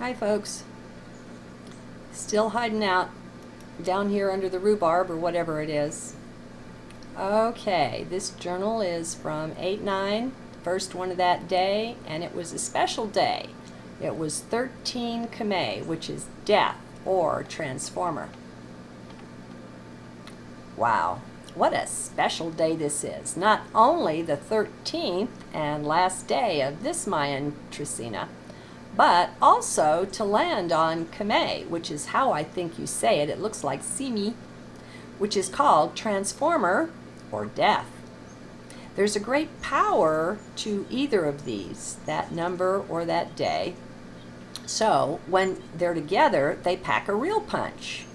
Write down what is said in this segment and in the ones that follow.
Hi folks. Still hiding out down here under the rhubarb or whatever it is. Okay, this journal is from 8/9, first one of that day, and it was a special day. It was 13 Cimi, which is death or transformer. Wow, what a special day this is. Not only the 13th and last day of this Mayan Trecena, but also to land on Cimi, which is how I think you say it. It looks like Cimi, which is called transformer or death. There's a great power to either of these, that number or that day. So when they're together, they pack a real punch.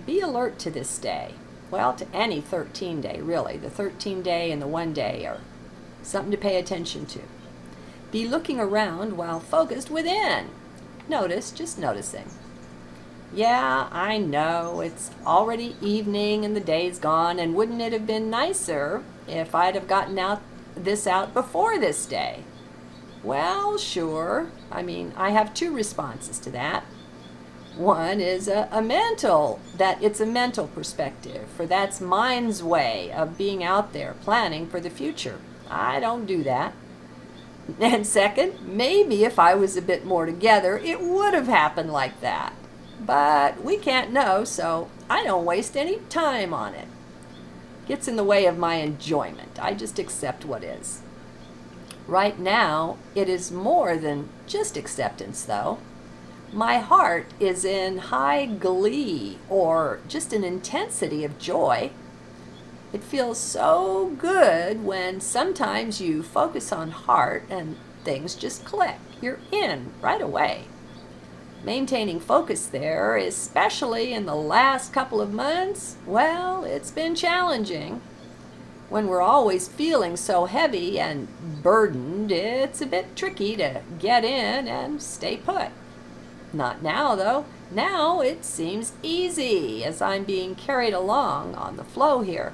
Be alert to this day. Well, to any 13 day, really. The 13 day and the 1 day are something to pay attention to. Be looking around while focused within. Just noticing. Yeah, I know, it's already evening and the day's gone, and wouldn't it have been nicer if I'd have gotten this out before this day? Well, sure. I have two responses to that. One is it's a mental perspective, for that's mind's way of being out there planning for the future. I don't do that. And second, maybe if I was a bit more together, it would have happened like that. But we can't know, so I don't waste any time on it. Gets in the way of my enjoyment. I just accept what is. Right now, it is more than just acceptance, though. My heart is in high glee, or just an intensity of joy. It feels so good when sometimes you focus on heart and things just click. You're in right away. Maintaining focus there, especially in the last couple of months, well, it's been challenging. When we're always feeling so heavy and burdened, it's a bit tricky to get in and stay put. Not now, though. Now it seems easy as I'm being carried along on the flow here.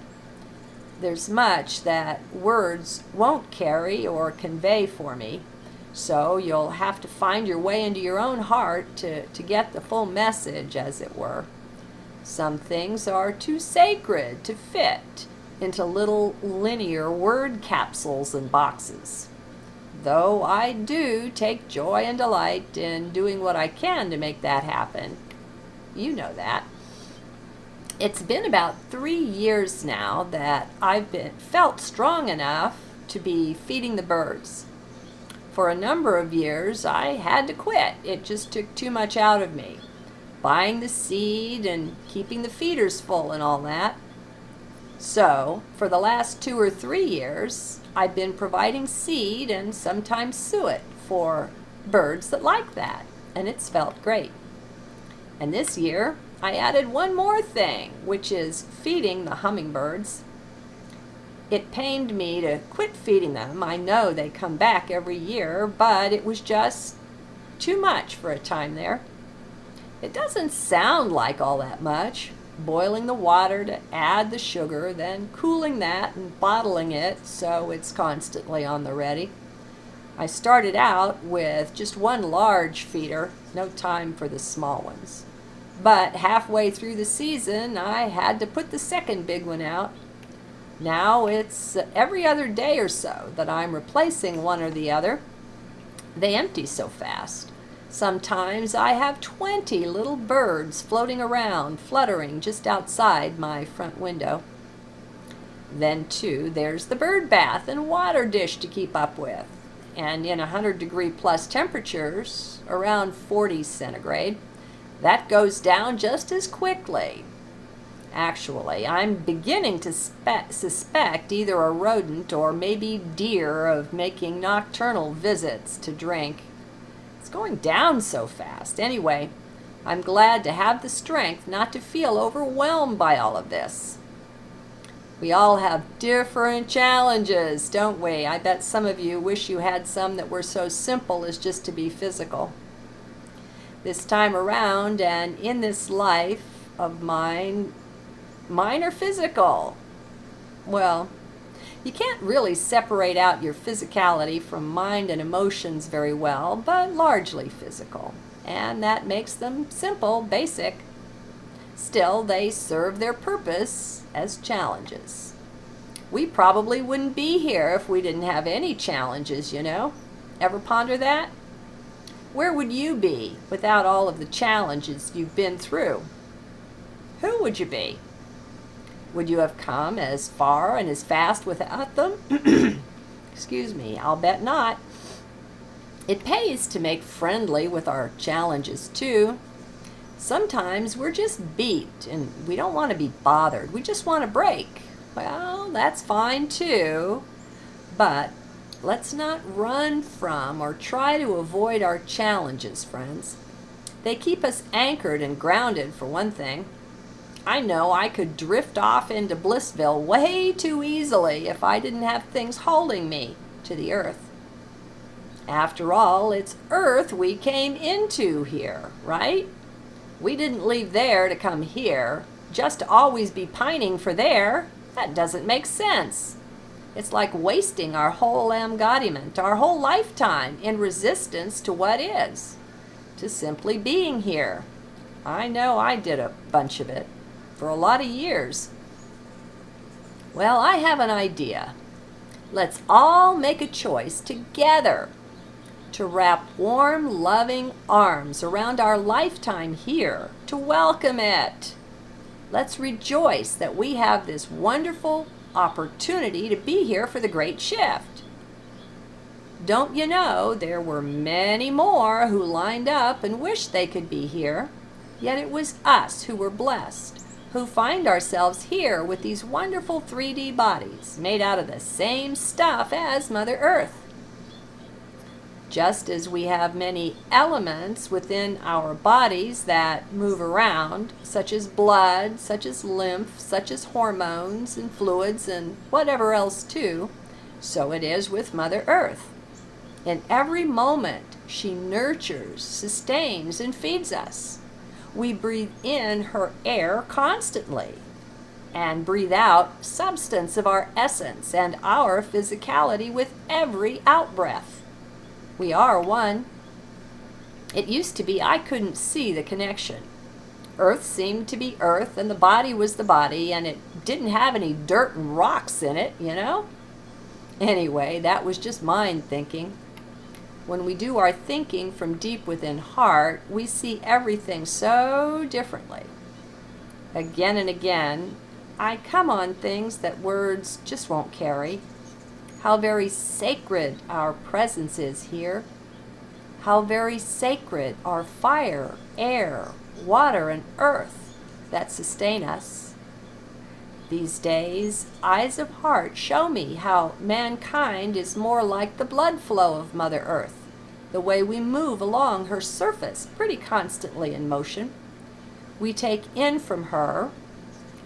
There's much that words won't carry or convey for me, so you'll have to find your way into your own heart to get the full message, as it were. Some things are too sacred to fit into little linear word capsules and boxes, though I do take joy and delight in doing what I can to make that happen. You know that. It's been about 3 years now that I've felt strong enough to be feeding the birds. For a number of years, I had to quit. It just took too much out of me. Buying the seed and keeping the feeders full and all that. So, for the last 2 or 3 years, I've been providing seed and sometimes suet for birds that like that, and it's felt great. And this year, I added one more thing, which is feeding the hummingbirds. It pained me to quit feeding them. I know they come back every year, but it was just too much for a time there. It doesn't sound like all that much. Boiling the water to add the sugar, then cooling that and bottling it so it's constantly on the ready. I started out with just one large feeder, no time for the small ones. But halfway through the season, I had to put the second big one out. Now it's every other day or so that I'm replacing one or the other. They empty so fast. Sometimes I have 20 little birds floating around, fluttering just outside my front window. Then, too, there's the bird bath and water dish to keep up with. And in 100-degree plus temperatures, around 40 centigrade, that goes down just as quickly. Actually, I'm beginning to suspect either a rodent or maybe deer of making nocturnal visits to drink. It's going down so fast. Anyway, I'm glad to have the strength not to feel overwhelmed by all of this. We all have different challenges, don't we? I bet some of you wish you had some that were so simple as just to be physical. This time around, and in this life of mine are physical. Well, you can't really separate out your physicality from mind and emotions very well, but largely physical. and that makes them simple, basic. Still, they serve their purpose as challenges. We probably wouldn't be here if we didn't have any challenges, you know. Ever ponder that? Where would you be without all of the challenges you've been through? Who would you be? Would you have come as far and as fast without them? Excuse me, I'll bet not. It pays to make friendly with our challenges too. Sometimes we're just beat and we don't want to be bothered. We just want a break. Well, that's fine too. But let's not run from or try to avoid our challenges, friends. They keep us anchored and grounded, for one thing. I know I could drift off into Blissville way too easily if I didn't have things holding me to the earth. After all, it's Earth we came into here, right? We didn't leave there to come here, just to always be pining for there. That doesn't make sense. It's like wasting our whole embodiment, our whole lifetime in resistance to what is, to simply being here. I know I did a bunch of it for a lot of years. Well, I have an idea. Let's all make a choice together to wrap warm, loving arms around our lifetime here, to welcome it. Let's rejoice that we have this wonderful opportunity to be here for the great shift. Don't you know there were many more who lined up and wished they could be here, yet it was us who were blessed, who find ourselves here with these wonderful 3D bodies made out of the same stuff as Mother Earth. Just as we have many elements within our bodies that move around, such as blood, such as lymph, such as hormones and fluids and whatever else too, so it is with Mother Earth. In every moment, she nurtures, sustains, and feeds us. We breathe in her air constantly and breathe out substance of our essence and our physicality with every out-breath. We are one. It used to be I couldn't see the connection. Earth seemed to be Earth and the body was the body and it didn't have any dirt and rocks in it, you know? Anyway, that was just mind thinking. When we do our thinking from deep within heart, we see everything so differently. Again and again, I come on things that words just won't carry. How very sacred our presence is here. How very sacred are fire, air, water, and earth that sustain us. These days, eyes of heart show me how mankind is more like the blood flow of Mother Earth, the way we move along her surface pretty constantly in motion. We take in from her,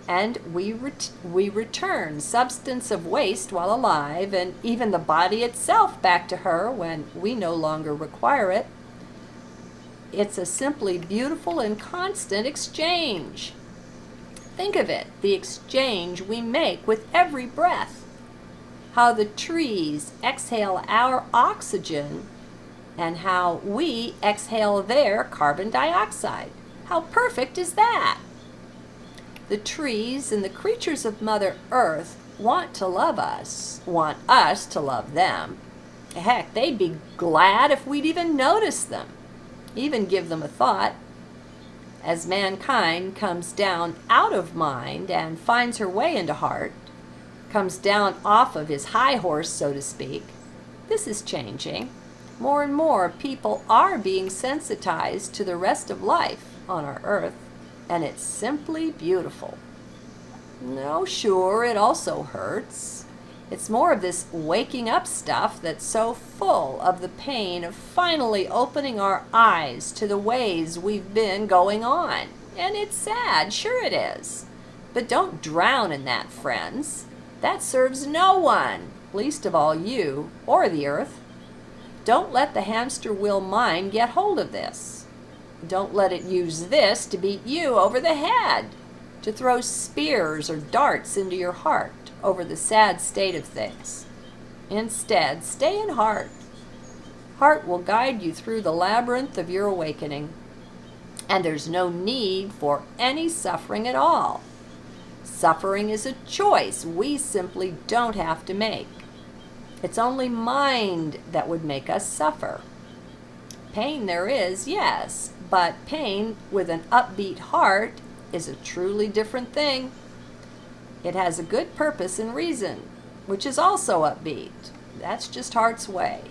and we return substance of waste while alive, and even the body itself back to her when we no longer require it. It's a simply beautiful and constant exchange. Think of it, the exchange we make with every breath. How the trees exhale our oxygen and how we exhale their carbon dioxide. How perfect is that? The trees and the creatures of Mother Earth want to love us, want us to love them. Heck, they'd be glad if we'd even notice them, even give them a thought. As mankind comes down out of mind and finds her way into heart, comes down off of his high horse, so to speak, this is changing. More and more people are being sensitized to the rest of life on our earth, and it's simply beautiful. No, sure, it also hurts. It's more of this waking up stuff that's so full of the pain of finally opening our eyes to the ways we've been going on. And it's sad, sure it is. But don't drown in that, friends. That serves no one, least of all you or the earth. Don't let the hamster wheel mind get hold of this. Don't let it use this to beat you over the head, to throw spears or darts into your heart over the sad state of things. Instead, stay in heart. Heart will guide you through the labyrinth of your awakening. And there's no need for any suffering at all. Suffering is a choice we simply don't have to make. It's only mind that would make us suffer. Pain there is, yes, but pain with an upbeat heart is a truly different thing. It has a good purpose and reason, which is also upbeat. That's just heart's way.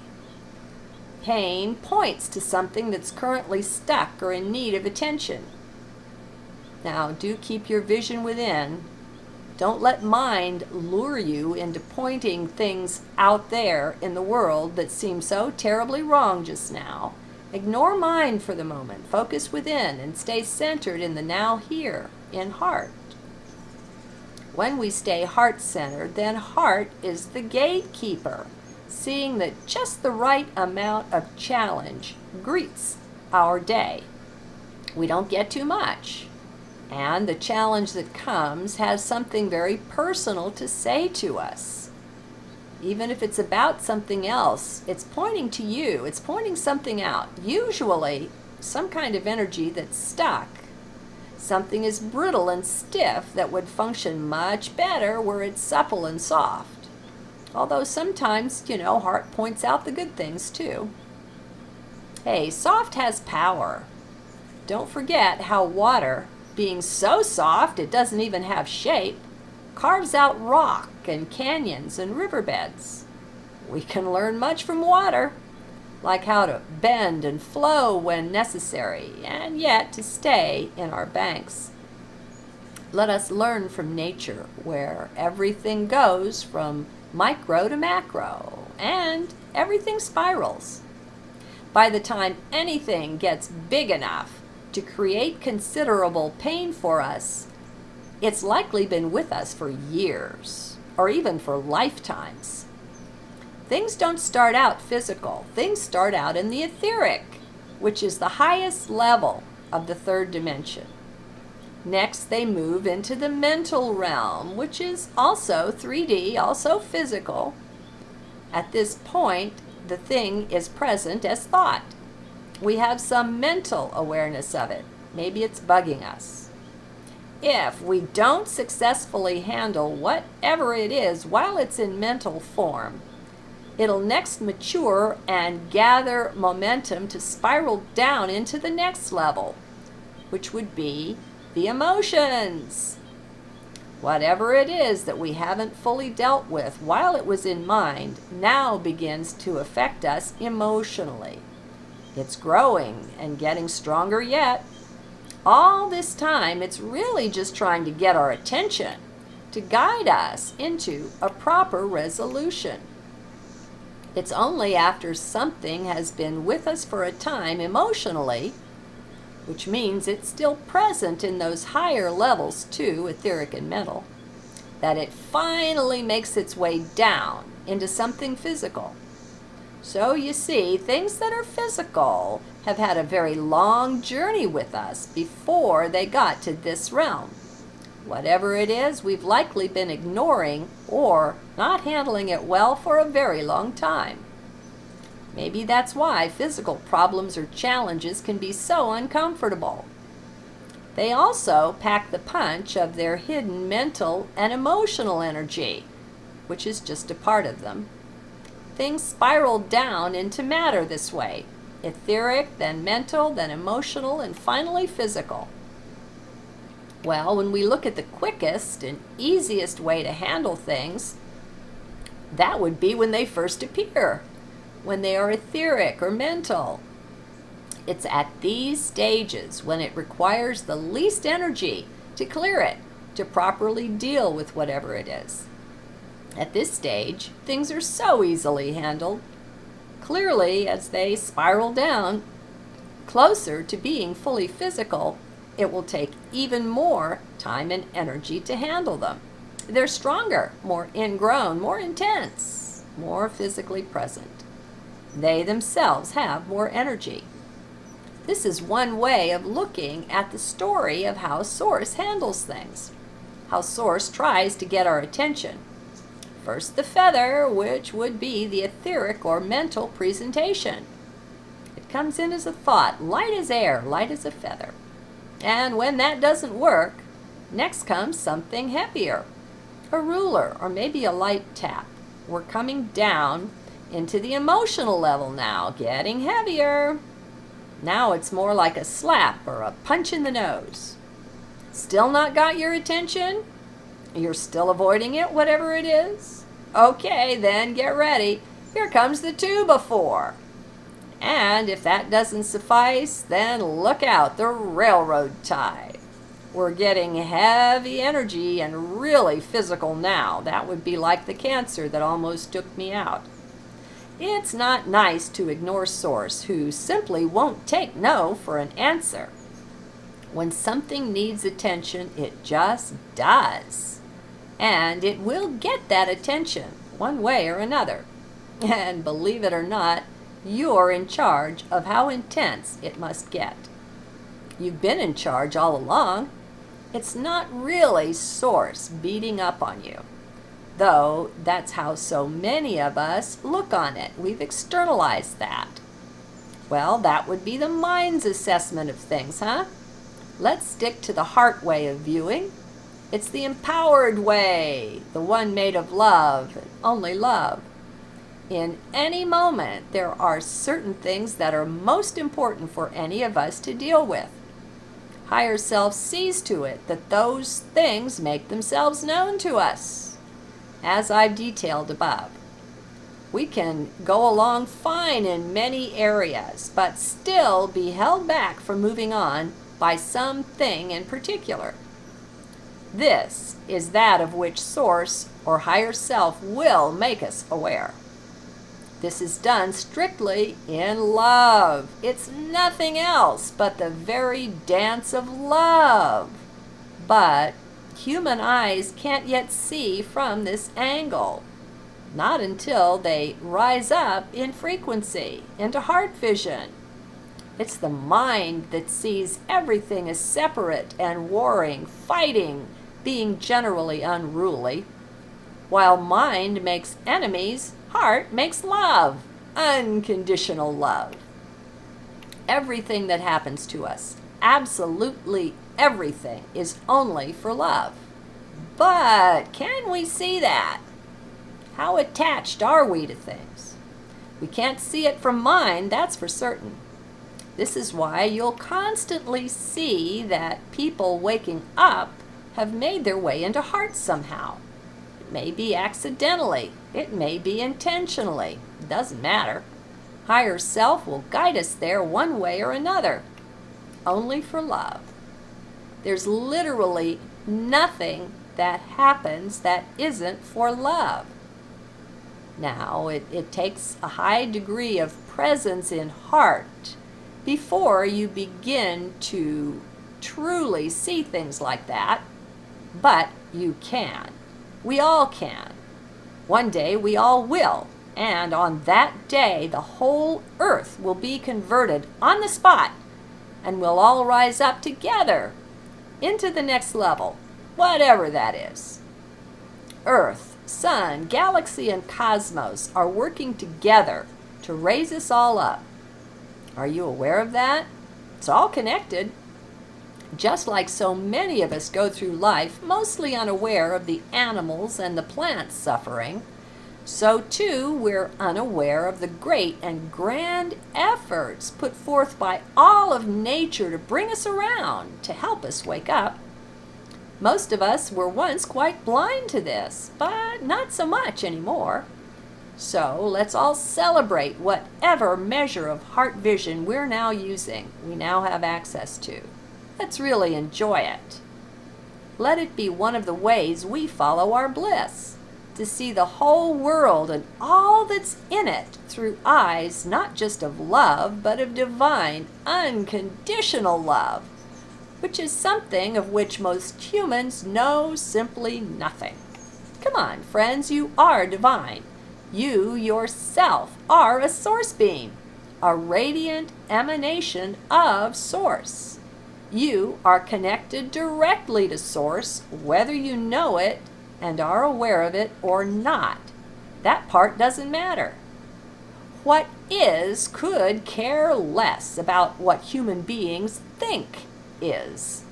Pain points to something that's currently stuck or in need of attention. Now, do keep your vision within. Don't let mind lure you into pointing things out there in the world that seem so terribly wrong just now. Ignore mind for the moment. Focus within and stay centered in the now here, in heart. When we stay heart-centered, then heart is the gatekeeper, seeing that just the right amount of challenge greets our day. We don't get too much. And the challenge that comes has something very personal to say to us. Even if it's about something else, it's pointing to you. It's pointing something out. Usually, some kind of energy that's stuck. Something is brittle and stiff that would function much better were it supple and soft. Although sometimes, heart points out the good things too. Hey, soft has power. Don't forget how water, being so soft it doesn't even have shape, carves out rock and canyons and riverbeds. We can learn much from water, like how to bend and flow when necessary, and yet to stay in our banks. Let us learn from nature, where everything goes from micro to macro, and everything spirals. By the time anything gets big enough to create considerable pain for us, it's likely been with us for years, or even for lifetimes. Things don't start out physical. Things start out in the etheric, which is the highest level of the third dimension. Next, they move into the mental realm, which is also 3D, also physical. At this point, the thing is present as thought. We have some mental awareness of it. Maybe it's bugging us. If we don't successfully handle whatever it is while it's in mental form, it'll next mature and gather momentum to spiral down into the next level, which would be the emotions. Whatever it is that we haven't fully dealt with while it was in mind now begins to affect us emotionally. It's growing and getting stronger yet. All this time, it's really just trying to get our attention, to guide us into a proper resolution. It's only after something has been with us for a time emotionally, which means it's still present in those higher levels too, etheric and mental, that it finally makes its way down into something physical. So you see, things that are physical have had a very long journey with us before they got to this realm. Whatever it is, we've likely been ignoring or not handling it well for a very long time. Maybe that's why physical problems or challenges can be so uncomfortable. They also pack the punch of their hidden mental and emotional energy, which is just a part of them. Things spiral down into matter this way: etheric, then mental, then emotional, and finally physical. Well, when we look at the quickest and easiest way to handle things, that would be when they first appear, when they are etheric or mental. It's at these stages when it requires the least energy to clear it, to properly deal with whatever it is. At this stage, things are so easily handled. Clearly, as they spiral down closer to being fully physical, it will take even more time and energy to handle them. They're stronger, more ingrown, more intense, more physically present. They themselves have more energy. This is one way of looking at the story of how Source handles things, how Source tries to get our attention. First the feather, which would be the etheric or mental presentation. It comes in as a thought, light as air, light as a feather. And when that doesn't work, next comes something heavier. A ruler, or maybe a light tap. We're coming down into the emotional level now, getting heavier. Now it's more like a slap or a punch in the nose. Still not got your attention? You're still avoiding it, whatever it is? Okay, then get ready. Here comes the 2x4. And if that doesn't suffice, then look out, the railroad tie. We're getting heavy energy and really physical now. That would be like the cancer that almost took me out. It's not nice to ignore Source, who simply won't take no for an answer. When something needs attention, it just does. And it will get that attention, one way or another. And believe it or not, you're in charge of how intense it must get. You've been in charge all along. It's not really Source beating up on you, though that's how so many of us look on it. We've externalized that. Well, that would be the mind's assessment of things, huh? Let's stick to the heart way of viewing. It's the empowered way, the one made of love, and only love. In any moment, there are certain things that are most important for any of us to deal with. Higher Self sees to it that those things make themselves known to us, as I've detailed above. We can go along fine in many areas, but still be held back from moving on by something in particular. This is that of which Source or Higher Self will make us aware. This is done strictly in love. It's nothing else but the very dance of love. But human eyes can't yet see from this angle. Not until they rise up in frequency, into heart vision. It's the mind that sees everything as separate and warring, fighting, being generally unruly. While mind makes enemies, heart makes love, unconditional love. Everything that happens to us, absolutely everything, is only for love. But can we see that? How attached are we to things? We can't see it from mind, that's for certain. This is why you'll constantly see that people waking up have made their way into heart somehow. It may be accidentally, it may be intentionally, it doesn't matter. Higher Self will guide us there one way or another, only for love. There's literally nothing that happens that isn't for love. Now, it takes a high degree of presence in heart before you begin to truly see things like that, but you can. We all can. One day we all will, and on that day the whole earth will be converted on the spot, and we'll all rise up together into the next level, whatever that is. Earth, sun, galaxy, and cosmos are working together to raise us all up. Are you aware of that? It's all connected. Just like so many of us go through life mostly unaware of the animals and the plants suffering, so too we're unaware of the great and grand efforts put forth by all of nature to bring us around, to help us wake up. Most of us were once quite blind to this, but not so much anymore. So let's all celebrate whatever measure of heart vision we're now using, we now have access to. Let's really enjoy it. Let it be one of the ways we follow our bliss, to see the whole world and all that's in it through eyes not just of love, but of divine, unconditional love, which is something of which most humans know simply nothing. Come on, friends, you are divine. You yourself are a source being, a radiant emanation of Source. You are connected directly to Source, whether you know it and are aware of it or not. That part doesn't matter. What is could care less about what human beings think. is.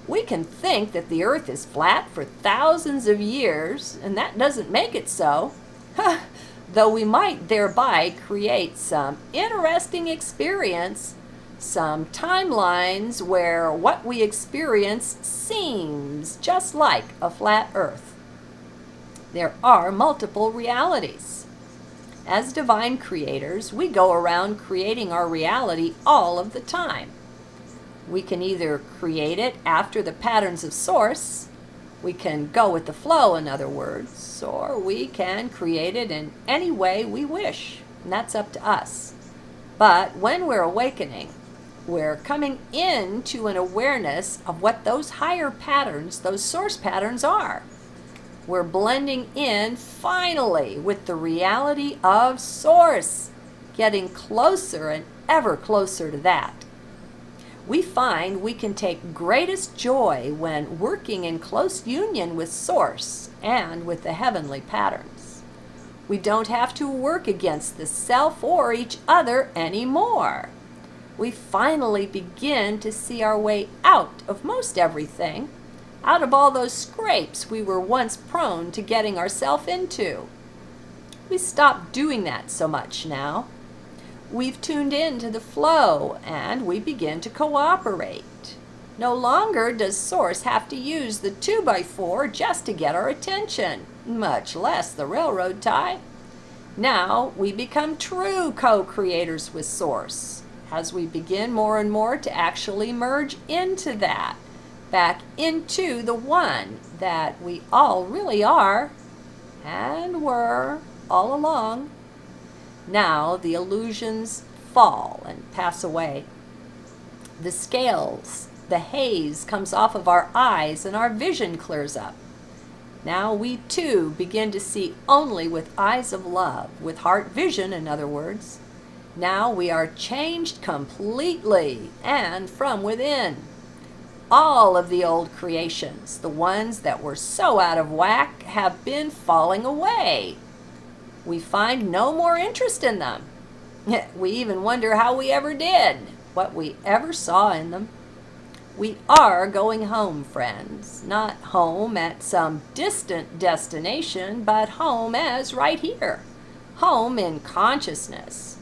We can think that the earth is flat for thousands of years, and that doesn't make it so, though we might thereby create some interesting experience, some timelines where what we experience seems just like a flat earth. There are multiple realities. As divine creators, we go around creating our reality all of the time. We can either create it after the patterns of Source, we can go with the flow, in other words, or we can create it in any way we wish, and that's up to us. But when we're awakening, we're coming into an awareness of what those higher patterns, those source patterns are. We're blending in, finally, with the reality of Source, getting closer and ever closer to that. We find we can take greatest joy when working in close union with Source and with the heavenly patterns. We don't have to work against the self or each other anymore. We finally begin to see our way out of most everything, out of all those scrapes we were once prone to getting ourselves into. We stop doing that so much now. We've tuned in to the flow, and we begin to cooperate. No longer does Source have to use the 2x4 just to get our attention, much less the railroad tie. Now we become true co-creators with Source, as we begin more and more to actually merge into that, back into the one that we all really are, and were all along. Now the illusions fall and pass away. The scales, the haze comes off of our eyes and our vision clears up. Now we too begin to see only with eyes of love, with heart vision, in other words. Now we are changed completely and from within. All of the old creations, the ones that were so out of whack, have been falling away. We find no more interest in them. We even wonder how we ever did, what we ever saw in them. We are going home, friends. Not home at some distant destination, but home as right here. Home in consciousness,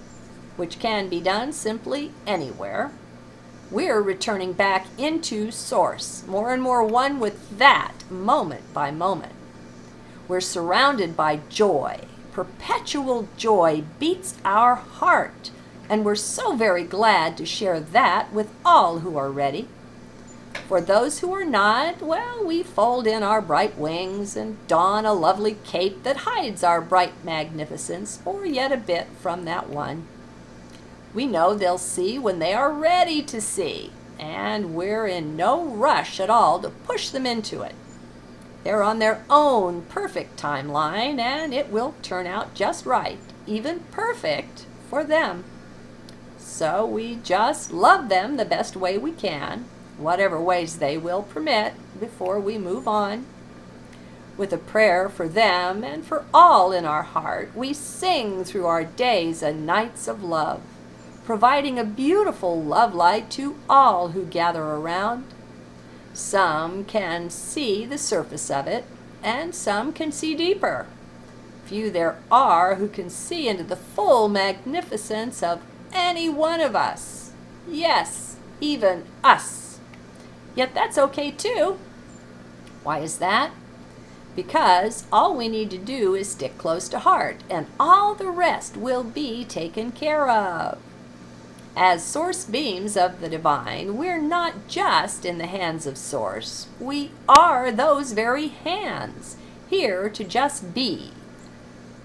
which can be done simply anywhere. We're returning back into Source, more and more one with that, moment by moment. We're surrounded by joy. Perpetual joy beats our heart, and we're so very glad to share that with all who are ready. For those who are not, well, we fold in our bright wings and don a lovely cape that hides our bright magnificence for yet a bit from that one. We know they'll see when they are ready to see, and we're in no rush at all to push them into it. They're on their own perfect timeline, and it will turn out just right, even perfect, for them. So we just love them the best way we can, whatever ways they will permit, before we move on. With a prayer for them and for all in our heart, we sing through our days and nights of love, providing a beautiful love light to all who gather around. Some can see the surface of it, and some can see deeper. Few there are who can see into the full magnificence of any one of us. Yes, even us. Yet that's okay too. Why is that? Because all we need to do is stick close to heart, and all the rest will be taken care of. As source beams of the divine, we're not just in the hands of Source. We are those very hands, here to just be,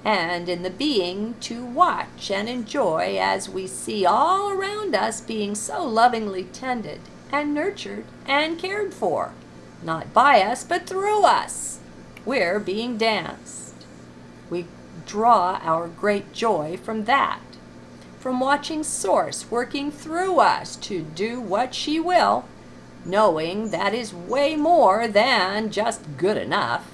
and in the being to watch and enjoy as we see all around us being so lovingly tended and nurtured and cared for, not by us but through us. We're being danced. We draw our great joy from that, from watching Source working through us to do what she will, knowing that is way more than just good enough.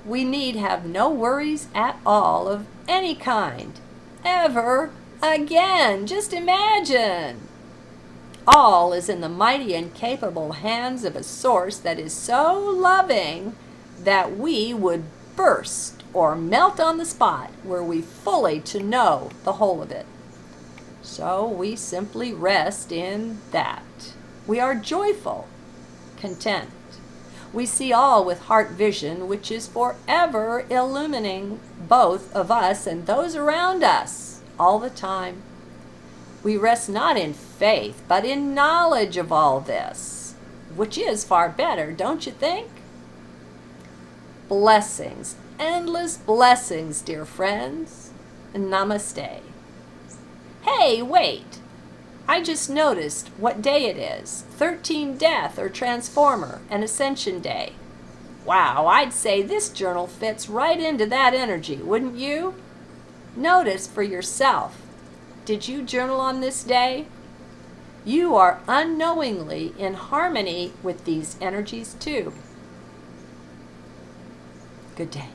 We need have no worries at all of any kind, ever again. Just imagine. all is in the mighty and capable hands of a source that is so loving that we would burst or melt on the spot were we fully to know the whole of it. So we simply rest in that. We are joyful, content. We see all with heart vision, which is forever illumining both of us and those around us all the time. We rest not in faith, but in knowledge of all this, which is far better, don't you think? Blessings, endless blessings, dear friends. Namaste. Hey, wait! I just noticed what day it is. 13 Death or Transformer and Ascension Day. Wow, I'd say this journal fits right into that energy, wouldn't you? Notice for yourself. Did you journal on this day? You are unknowingly in harmony with these energies too. Good day.